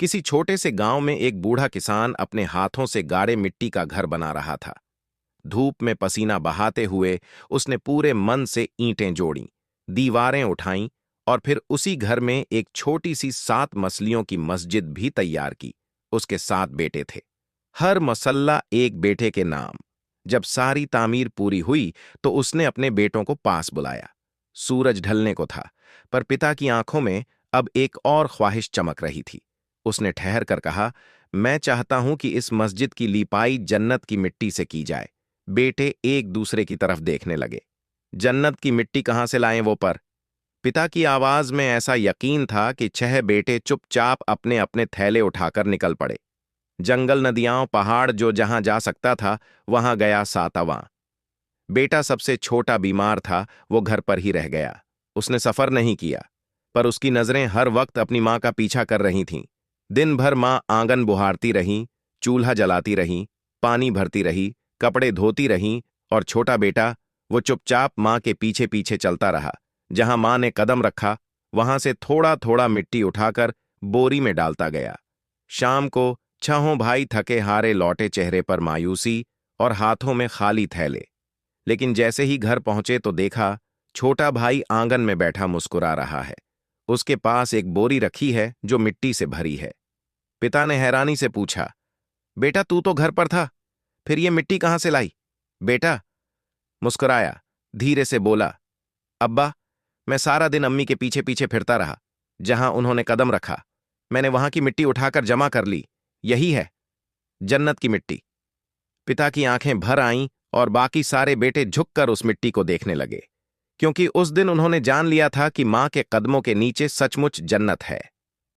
किसी छोटे से गांव में एक बूढ़ा किसान अपने हाथों से गाढ़े मिट्टी का घर बना रहा था। धूप में पसीना बहाते हुए उसने पूरे मन से ईंटें जोड़ीं, दीवारें उठाईं और फिर उसी घर में एक छोटी सी 7 मसलियों की मस्जिद भी तैयार की। उसके 7 बेटे थे, हर मसल्ला एक बेटे के नाम। जब सारी तामीर पूरी हुई तो उसने अपने बेटों को पास बुलाया। सूरज ढलने को था, पर पिता की आंखों में अब एक और ख्वाहिश चमक रही थी। उसने ठहर कर कहा, मैं चाहता हूं कि इस मस्जिद की लिपाई जन्नत की मिट्टी से की जाए। बेटे एक दूसरे की तरफ देखने लगे। जन्नत की मिट्टी कहां से लाएं वो पर? पिता की आवाज में ऐसा यकीन था कि 6 बेटे चुपचाप अपने अपने थैले उठाकर निकल पड़े। जंगल, नदियां, पहाड़, जो जहां जा सकता था वहां गया। 7वां बेटा, सबसे छोटा, बीमार था। वो घर पर ही रह गया। उसने सफर नहीं किया, पर उसकी नजरें हर वक्त अपनी मां का पीछा कर रही थीं। दिन भर मां आंगन बुहारती रहीं, चूल्हा जलाती रहीं, पानी भरती रही, कपड़े धोती रहीं, और छोटा बेटा, वो चुपचाप मां के पीछे पीछे चलता रहा। जहां मां ने कदम रखा वहां से थोड़ा थोड़ा मिट्टी उठाकर बोरी में डालता गया। शाम को 6 भाई थके हारे लौटे, चेहरे पर मायूसी और हाथों में खाली थैले। लेकिन जैसे ही घर पहुंचे तो देखा छोटा भाई आंगन में बैठा मुस्कुरा रहा है। उसके पास एक बोरी रखी है जो मिट्टी से भरी है। पिता ने हैरानी से पूछा, बेटा तू तो घर पर था, फिर ये मिट्टी कहां से लाई? बेटा मुस्कुराया, धीरे से बोला, अब्बा, मैं सारा दिन अम्मी के पीछे पीछे फिरता रहा। जहां उन्होंने कदम रखा मैंने वहां की मिट्टी उठाकर जमा कर ली। यही है जन्नत की मिट्टी। पिता की आंखें भर आईं और बाकी सारे बेटे झुककर उस मिट्टी को देखने लगे, क्योंकि उस दिन उन्होंने जान लिया था कि मां के कदमों के नीचे सचमुच जन्नत है।